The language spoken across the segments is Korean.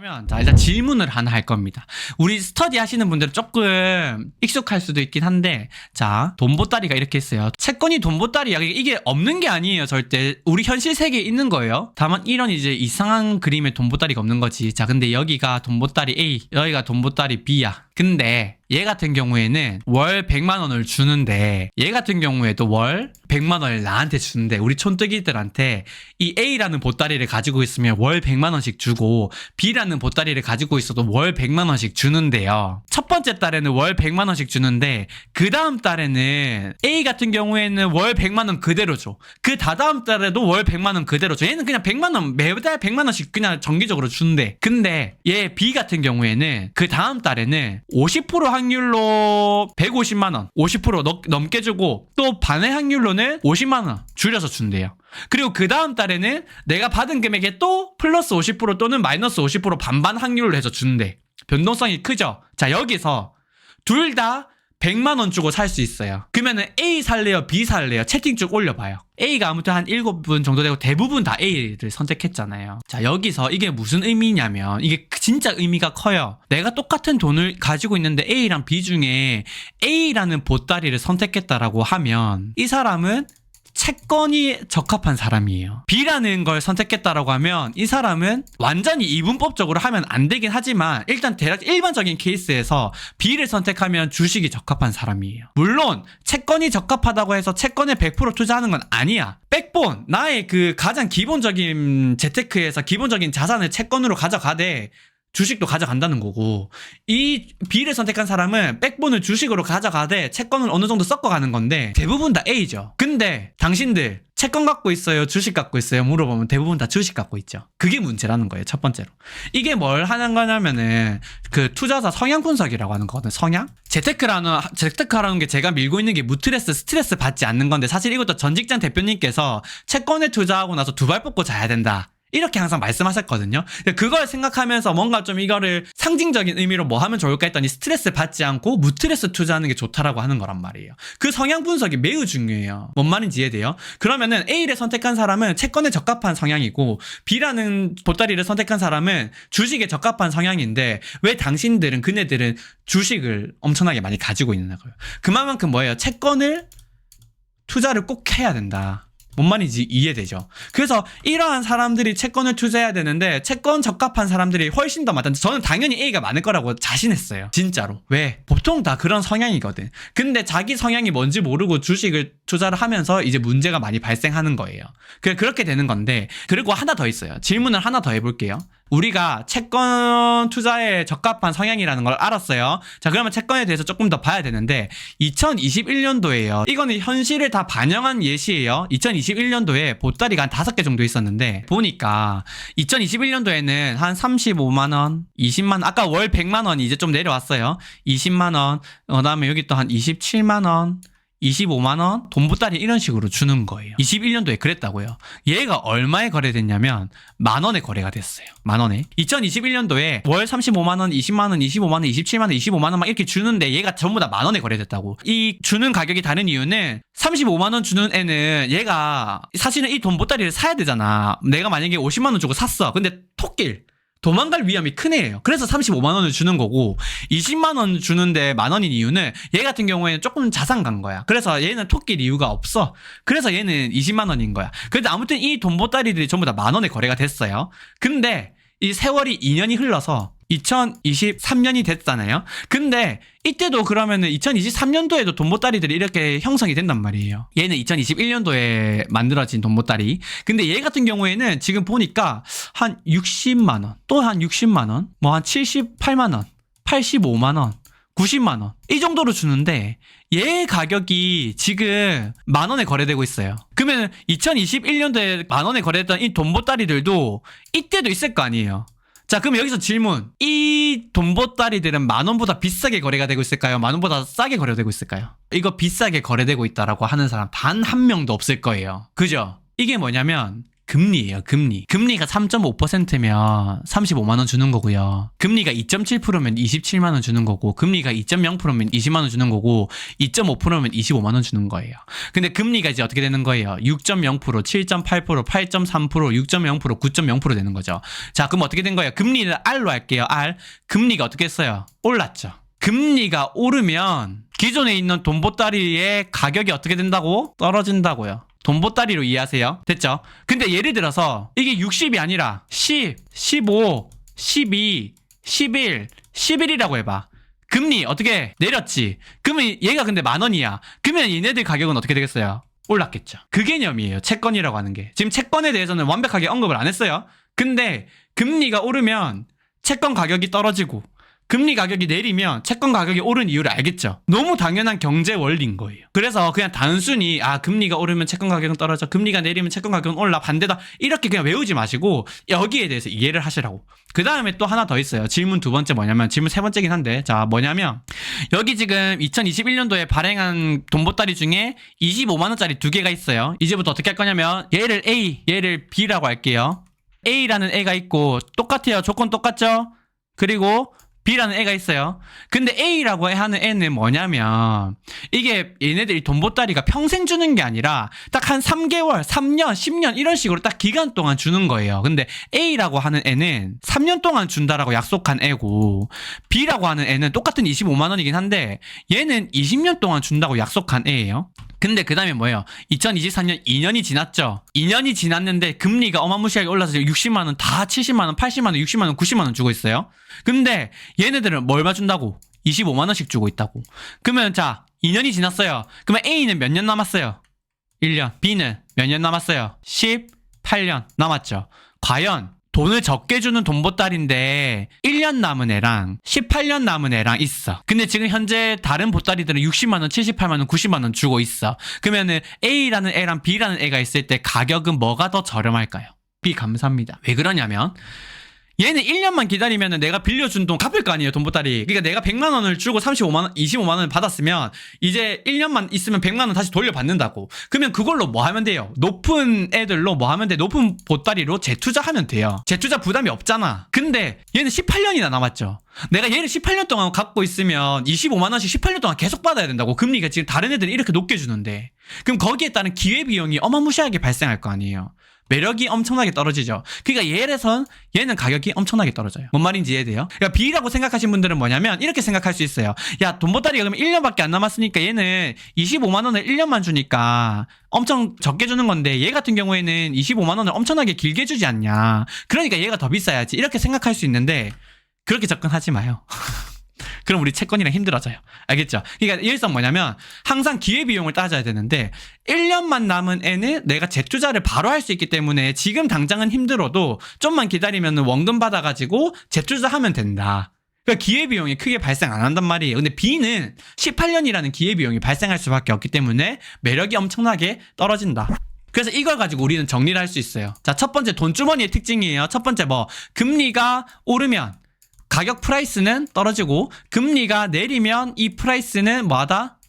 그러면 자 일단 질문을 하나 할 겁니다. 우리 스터디 하시는 분들은 조금 익숙할 수도 있긴 한데, 자 돈보따리가 이렇게 있어요. 채권이 돈보따리야. 이게 없는 게 아니에요. 절대 우리 현실 세계에 있는 거예요. 다만 이런 이제 이상한 그림의 돈보따리가 없는 거지. 자 근데 여기가 돈보따리 A, 여기가 돈보따리 B야. 근데 얘 같은 경우에는 월 100만 원을 주는데, 얘 같은 경우에도 월 100만 원을 나한테 주는데, 우리 촌뜨기들한테 이 A라는 보따리를 가지고 있으면 월 100만 원씩 주고, B라는 보따리를 가지고 있어도 월 100만 원씩 주는데요. 첫 번째 달에는 월 100만 원씩 주는데, 그 다음 달에는 A 같은 경우에는 월 100만 원 그대로 줘. 그 다다음 달에도 월 100만 원 그대로 줘. 얘는 그냥 100만 원, 매달 100만 원씩 그냥 정기적으로 준대. 근데 얘 B 같은 경우에는 그 다음 달에는 50% 확률로 150만 원, 50% 넘게 주고, 또 반의 확률로는 50만 원 줄여서 준대요. 그리고 그 다음 달에는 내가 받은 금액에 또 플러스 50% 또는 마이너스 50% 반반 확률로 해서 준대. 변동성이 크죠? 자, 여기서 둘 다 100만 원 주고 살 수 있어요. 그러면은 A 살래요? B 살래요? 채팅 쭉 올려봐요. A가 아무튼 한 7분 정도 되고 대부분 다 A를 선택했잖아요. 자, 여기서 이게 무슨 의미냐면, 이게 진짜 의미가 커요. 내가 똑같은 돈을 가지고 있는데 A랑 B 중에 A라는 보따리를 선택했다라고 하면, 이 사람은 채권이 적합한 사람이에요. B라는 걸 선택했다라고 하면 이 사람은 완전히 이분법적으로 하면 안 되긴 하지만, 일단 대략 일반적인 케이스에서 B를 선택하면 주식이 적합한 사람이에요. 물론 채권이 적합하다고 해서 채권에 100% 투자하는 건 아니야. 백본, 나의 그 가장 기본적인 재테크에서 기본적인 자산을 채권으로 가져가되 주식도 가져간다는 거고, 이 B를 선택한 사람은 백본을 주식으로 가져가되 채권을 어느 정도 섞어가는 건데, 대부분 다 A죠. 근데 당신들 채권 갖고 있어요? 주식 갖고 있어요? 물어보면 대부분 다 주식 갖고 있죠. 그게 문제라는 거예요. 첫 번째로. 이게 뭘 하는 거냐면은 그 투자자 성향 분석이라고 하는 거거든. 성향? 재테크라는 게 제가 밀고 있는 게 스트레스 받지 않는 건데, 사실 이것도 전 직장 대표님께서 채권에 투자하고 나서 두 발 뻗고 자야 된다, 이렇게 항상 말씀하셨거든요. 그걸 생각하면서 뭔가 좀 이거를 상징적인 의미로 뭐 하면 좋을까 했더니, 스트레스 받지 않고 무트레스 투자하는 게 좋다라고 하는 거란 말이에요. 그 성향 분석이 매우 중요해요. 뭔 말인지 이해돼요? 그러면은 A를 선택한 사람은 채권에 적합한 성향이고, B라는 보따리를 선택한 사람은 주식에 적합한 성향인데, 왜 당신들은, 그네들은 주식을 엄청나게 많이 가지고 있는 거예요. 그만큼 뭐예요? 채권을 투자를 꼭 해야 된다. 뭔 말인지 이해되죠? 그래서 이러한 사람들이 채권을 투자해야 되는데, 채권 적합한 사람들이 훨씬 더 많다. 저는 당연히 A가 많을 거라고 자신했어요. 진짜로. 왜? 보통 다 그런 성향이거든. 근데 자기 성향이 뭔지 모르고 주식을 투자를 하면서 이제 문제가 많이 발생하는 거예요. 그렇게 되는 건데, 그리고 하나 더 있어요. 질문을 하나 더 해볼게요. 우리가 채권 투자에 적합한 성향이라는 걸 알았어요. 자, 그러면 채권에 대해서 조금 더 봐야 되는데, 2021년도에요. 이거는 현실을 다 반영한 예시예요. 2021년도에 보따리가 한 5개 정도 있었는데, 보니까 2021년도에는 한 35만원, 20만원, 아까 월 100만원이 이제 좀 내려왔어요. 20만원, 그 다음에 여기 또 한 27만원, 25만원 돈보따리 이런 식으로 주는 거예요. 21년도에 그랬다고요. 얘가 얼마에 거래됐냐면 만원에 거래가 됐어요. 만원에. 2021년도에 월 35만원, 20만원, 25만원, 27만원, 25만원 막 이렇게 주는데, 얘가 전부 다 만원에 거래됐다고. 이 주는 가격이 다른 이유는, 35만원 주는 애는 얘가 사실은 이 돈보따리를 사야 되잖아. 내가 만약에 50만원 주고 샀어. 근데 도망갈 위험이 큰 애예요. 그래서 35만원을 주는 거고, 20만원 주는데 만원인 이유는 얘 같은 경우에는 조금 자산 간 거야. 그래서 얘는 토낄 이유가 없어. 그래서 얘는 20만원인 거야. 근데 아무튼 이 돈보따리들이 전부 다 만원에 거래가 됐어요. 근데 이 세월이 2년이 흘러서 2023년이 됐잖아요. 근데 이때도 그러면은 2023년도에도 돈보따리들이 이렇게 형성이 된단 말이에요. 얘는 2021년도에 만들어진 돈보따리. 근데 얘 같은 경우에는 지금 보니까 한 60만원, 또 한 60만원, 뭐 한 78만원, 85만원, 90만원 이 정도로 주는데, 얘 가격이 지금 만원에 거래되고 있어요. 그러면 2021년도에 만원에 거래했던 이 돈보따리들도 이때도 있을 거 아니에요. 자, 그럼 여기서 질문. 이 돈보따리들은 만원보다 비싸게 거래가 되고 있을까요? 만원보다 싸게 거래되고 있을까요? 이거 비싸게 거래되고 있다라고 하는 사람 단 한 명도 없을 거예요. 그죠? 이게 뭐냐면, 금리예요, 금리. 금리가 3.5%면 35만원 주는 거고요. 금리가 2.7%면 27만원 주는 거고, 금리가 2.0%면 20만원 주는 거고, 2.5%면 25만원 주는 거예요. 근데 금리가 이제 어떻게 되는 거예요? 6.0%, 7.8%, 8.3%, 6.0%, 9.0% 되는 거죠. 자, 그럼 어떻게 된 거예요? 금리를 R로 할게요, R. 금리가 어떻게 했어요? 올랐죠. 금리가 오르면 기존에 있는 돈 보따리의 가격이 어떻게 된다고? 떨어진다고요. 돈 보따리로 이해하세요? 됐죠? 근데 예를 들어서 이게 60이 아니라 10, 15, 12, 11, 11이라고 해봐. 금리 어떻게 내렸지? 그러면 얘가 근데 10,000원이야. 그러면 얘네들 가격은 어떻게 되겠어요? 올랐겠죠. 그 개념이에요. 채권이라고 하는 게. 지금 채권에 대해서는 완벽하게 언급을 안 했어요. 근데 금리가 오르면 채권 가격이 떨어지고, 금리 가격이 내리면 채권 가격이 오른 이유를 알겠죠. 너무 당연한 경제 원리인 거예요. 그래서 그냥 단순히 금리가 오르면 채권 가격은 떨어져, 금리가 내리면 채권 가격은 올라, 반대다, 이렇게 그냥 외우지 마시고 여기에 대해서 이해를 하시라고. 그 다음에 또 하나 더 있어요. 질문 두 번째 뭐냐면, 질문 세 번째긴 한데, 자, 뭐냐면 여기 지금 2021년도에 발행한 돈 보따리 중에 25만원짜리 두 개가 있어요. 이제부터 어떻게 할 거냐면 얘를 A, 얘를 B라고 할게요. A라는 애가 있고 똑같아요. 조건 똑같죠? 그리고 B라는 애가 있어요. 근데 A라고 하는 애는 뭐냐면, 이게 얘네들이 돈 보따리가 평생 주는 게 아니라 딱 한 3개월, 3년, 10년 이런 식으로 딱 기간 동안 주는 거예요. 근데 A라고 하는 애는 3년 동안 준다라고 약속한 애고, B라고 하는 애는 똑같은 25만원이긴 한데 얘는 20년 동안 준다고 약속한 애예요. 근데 그 다음에 뭐예요? 2023년 2년이 지났죠? 2년이 지났는데 금리가 어마무시하게 올라서 60만원, 다 70만원, 80만원, 60만원, 90만원 주고 있어요. 근데 얘네들은 뭘 봐준다고? 25만원씩 주고 있다고. 그러면 자, 2년이 지났어요. 그러면 A는 몇 년 남았어요? 1년. B는 몇 년 남았어요? 18년 남았죠. 과연 돈을 적게 주는 돈 보따리인데 1년 남은 애랑 18년 남은 애랑 있어. 근데 지금 현재 다른 보따리들은 60만원, 78만원, 90만원 주고 있어. 그러면은 A라는 애랑 B라는 애가 있을 때 가격은 뭐가 더 저렴할까요? B 감사합니다. 왜 그러냐면 얘는 1년만 기다리면 내가 빌려준 돈 갚을 거 아니에요, 돈 보따리. 그러니까 내가 100만원을 주고 35만원, 25만원을 받았으면 이제 1년만 있으면 100만원 다시 돌려받는다고. 그러면 그걸로 뭐 하면 돼요? 높은 애들로 뭐 하면 돼? 높은 보따리로 재투자하면 돼요. 재투자 부담이 없잖아. 근데 얘는 18년이나 남았죠. 내가 얘를 18년 동안 갖고 있으면 25만원씩 18년 동안 계속 받아야 된다고. 금리가 지금 다른 애들은 이렇게 높게 주는데. 그럼 거기에 따른 기회비용이 어마무시하게 발생할 거 아니에요. 매력이 엄청나게 떨어지죠. 그러니까 얘에선 얘는 가격이 엄청나게 떨어져요. 뭔 말인지 이해돼요? 그러니까 B라고 생각하신 분들은 뭐냐면 이렇게 생각할 수 있어요. 야, 돈 보따리가 그러면 1년밖에 안 남았으니까 얘는 25만원을 1년만 주니까 엄청 적게 주는 건데, 얘 같은 경우에는 25만원을 엄청나게 길게 주지 않냐. 그러니까 얘가 더 비싸야지. 이렇게 생각할 수 있는데 그렇게 접근하지 마요. 그럼 우리 채권이랑 힘들어져요. 알겠죠? 그러니까 일선 뭐냐면 항상 기회비용을 따져야 되는데, 1년만 남은 애는 내가 재투자를 바로 할 수 있기 때문에 지금 당장은 힘들어도 좀만 기다리면 원금 받아가지고 재투자하면 된다. 그러니까 기회비용이 크게 발생 안 한단 말이에요. 근데 B는 18년이라는 기회비용이 발생할 수밖에 없기 때문에 매력이 엄청나게 떨어진다. 그래서 이걸 가지고 우리는 정리를 할 수 있어요. 자, 첫 번째 돈주머니의 특징이에요. 첫 번째 금리가 오르면 가격 프라이스는 떨어지고, 금리가 내리면 이 프라이스는 뭐하다?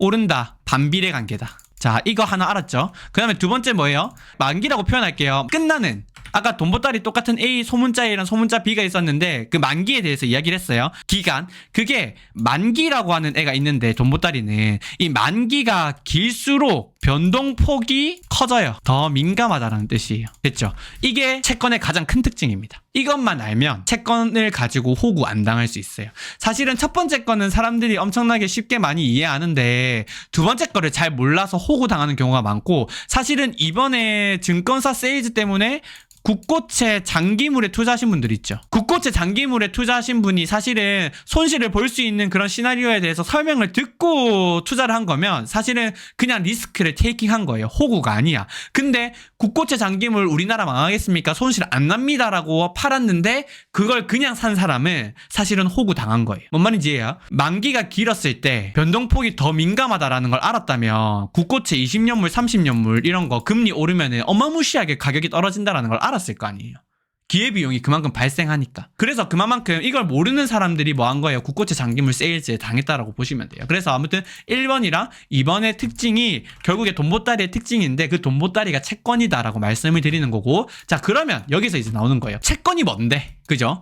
오른다. 반비례 관계다. 자, 이거 하나 알았죠? 그 다음에 두 번째 뭐예요? 만기라고 표현할게요. 끝나는. 아까 돈 보따리 똑같은 A 소문자 A랑 소문자 B가 있었는데 그 만기에 대해서 이야기를 했어요. 기간. 그게 만기라고 하는 애가 있는데, 돈 보따리는 이 만기가 길수록 변동폭이 커져요. 더 민감하다는 뜻이에요. 됐죠? 이게 채권의 가장 큰 특징입니다. 이것만 알면 채권을 가지고 호구 안 당할 수 있어요. 사실은 첫 번째 거는 사람들이 엄청나게 쉽게 많이 이해하는데 두 번째 거를 잘 몰라서 호구 당하는 경우가 많고, 사실은 이번에 증권사 세일즈 때문에 국고채 장기물에 투자하신 분들 있죠. 국고채 장기물에 투자하신 분이 사실은 손실을 볼 수 있는 그런 시나리오에 대해서 설명을 듣고 투자를 한 거면 사실은 그냥 리스크를 테이킹한 거예요. 호구가 아니야. 근데 국고채 장기물 우리나라 망하겠습니까? 손실 안 납니다라고 팔았는데 그걸 그냥 산 사람은 사실은 호구 당한 거예요. 뭔 말인지 이해해요? 만기가 길었을 때 변동폭이 더 민감하다라는 걸 알았다면 국고채 20년물, 30년물 이런 거 금리 오르면은 어마무시하게 가격이 떨어진다라는 걸 알았을 거 아니에요. 기회비용이 그만큼 발생하니까. 그래서 그만큼 이걸 모르는 사람들이 뭐 한 거예요? 국고채 장기물 세일즈에 당했다라고 보시면 돼요. 그래서 아무튼 1번이랑 2번의 특징이 결국에 돈보따리의 특징인데 그 돈보따리가 채권이다라고 말씀을 드리는 거고, 자 그러면 여기서 이제 나오는 거예요. 채권이 뭔데? 그죠?